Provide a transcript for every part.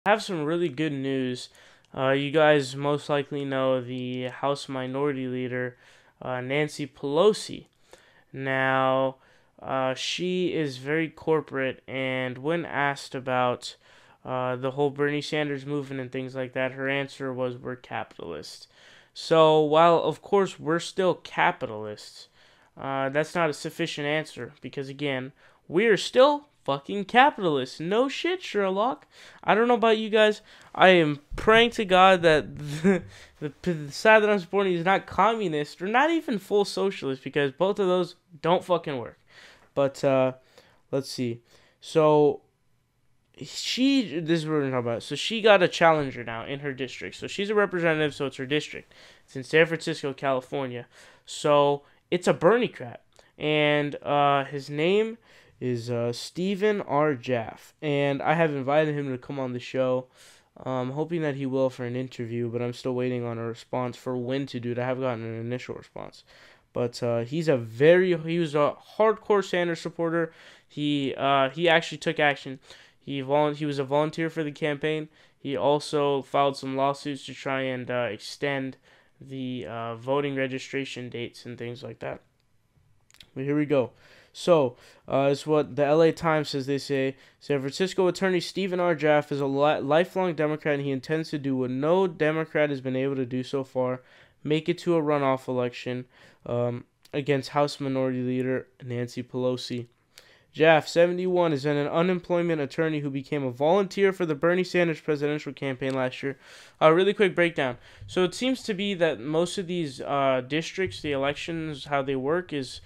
have some really good news. You guys most likely know the House Minority Leader, Nancy Pelosi. Now, she is very corporate, and when asked about the whole Bernie Sanders movement and things like that, her answer was, "We're capitalists." So, while of course we're still capitalists, that's not a sufficient answer because, again, we're still fucking capitalists. No shit, Sherlock. I don't know about you guys. I am praying to God that the side that I'm supporting is not communist or not even full socialist, because both of those don't fucking work. But let's see. So this is what we're talking about. So she got a challenger now in her district. So she's a representative, so it's her district. It's in San Francisco, California. So it's a Berniecrat, and his name is Stephen R. Jaffe, and I have invited him to come on the show. Hoping that he will for an interview, but I'm still waiting on a response for when to do it. I have gotten an initial response, but he was a hardcore Sanders supporter. He actually took action. He was a volunteer for the campaign. He also filed some lawsuits to try and extend the voting registration dates and things like that. But here we go. So, it's what the LA Times says. They say San Francisco attorney Stephen R. Jaffe is a lifelong Democrat, and he intends to do what no Democrat has been able to do so far: make it to a runoff election against House Minority Leader Nancy Pelosi. Jaffe, 71, is an unemployment attorney who became a volunteer for the Bernie Sanders presidential campaign last year. A really quick breakdown. So it seems to be that most of these districts, the elections, how they work is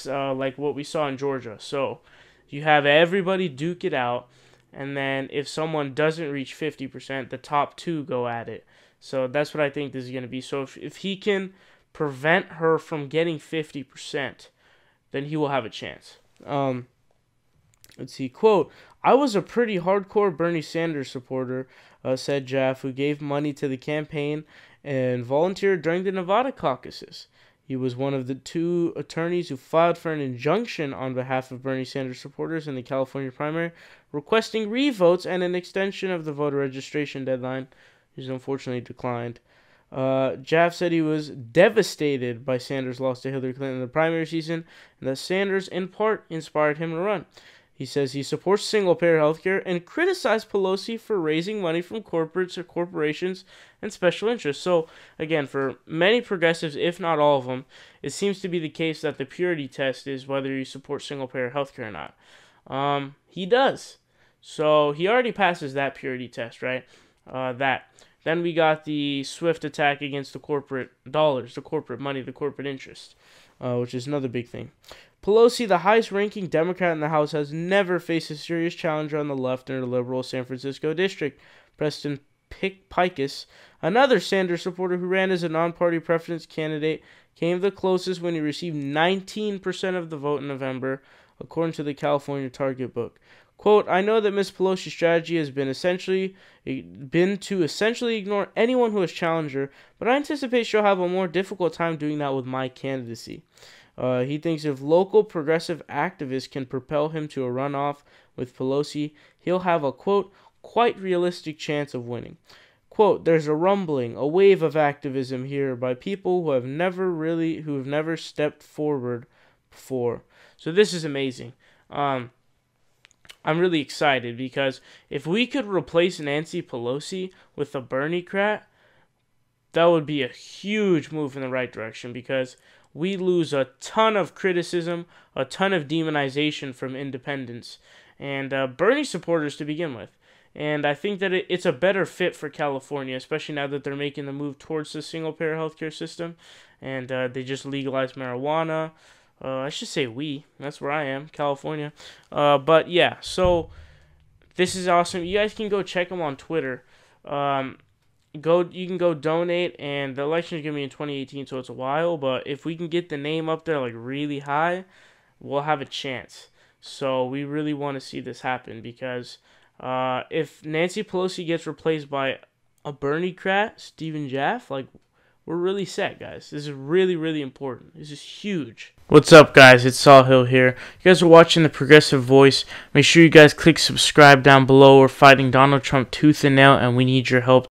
like what we saw in Georgia. So you have everybody duke it out, and then if someone doesn't reach 50%, the top two go at it. So that's what I think this is going to be. So if he can prevent her from getting 50%, then he will have a chance. Let's see, quote, "I was a pretty hardcore Bernie Sanders supporter," said Jaffe, who gave money to the campaign and volunteered during the Nevada caucuses. He was one of the two attorneys who filed for an injunction on behalf of Bernie Sanders supporters in the California primary, requesting revotes and an extension of the voter registration deadline, which unfortunately declined. Jaffe said he was devastated by Sanders' loss to Hillary Clinton in the primary season, and that Sanders, in part, inspired him to run. He says he supports single-payer healthcare and criticized Pelosi for raising money from corporates or corporations and special interests. So, again, for many progressives, if not all of them, it seems to be the case that the purity test is whether you support single-payer healthcare or not. He does. So, he already passes that purity test, right? Then we got the swift attack against the corporate dollars, the corporate money, the corporate interest, which is another big thing. Pelosi, the highest-ranking Democrat in the House, has never faced a serious challenger on the left in her liberal San Francisco district. Preston Picus, another Sanders supporter who ran as a non-party preference candidate, came the closest when he received 19% of the vote in November, according to the California Target book. Quote, "I know that Ms. Pelosi's strategy has been to essentially ignore anyone who has challenged her, but I anticipate she'll have a more difficult time doing that with my candidacy." He thinks if local progressive activists can propel him to a runoff with Pelosi, he'll have a, quote, "quite realistic chance of winning." Quote, "There's a rumbling, a wave of activism here by people who have never stepped forward before." So this is amazing. I'm really excited because if we could replace Nancy Pelosi with a Berniecrat, that would be a huge move in the right direction, because we lose a ton of criticism, a ton of demonization from independents and Bernie supporters to begin with. And I think that it's a better fit for California, especially now that they're making the move towards the single-payer healthcare system, and they just legalized marijuana. I should say that's where I am, California. But yeah, so this is awesome. You guys can go check them on Twitter. You can go donate, and the election is going to be in 2018, so it's a while, but if we can get the name up there like really high, we'll have a chance. So we really want to see this happen, because if Nancy Pelosi gets replaced by a Berniecrat, Stephen Jaffe, like, we're really set, guys. This is really, really important. This is huge. What's up, guys? It's Saul Hill here. You guys are watching The Progressive Voice. Make sure you guys click subscribe down below. We're fighting Donald Trump tooth and nail, and we need your help.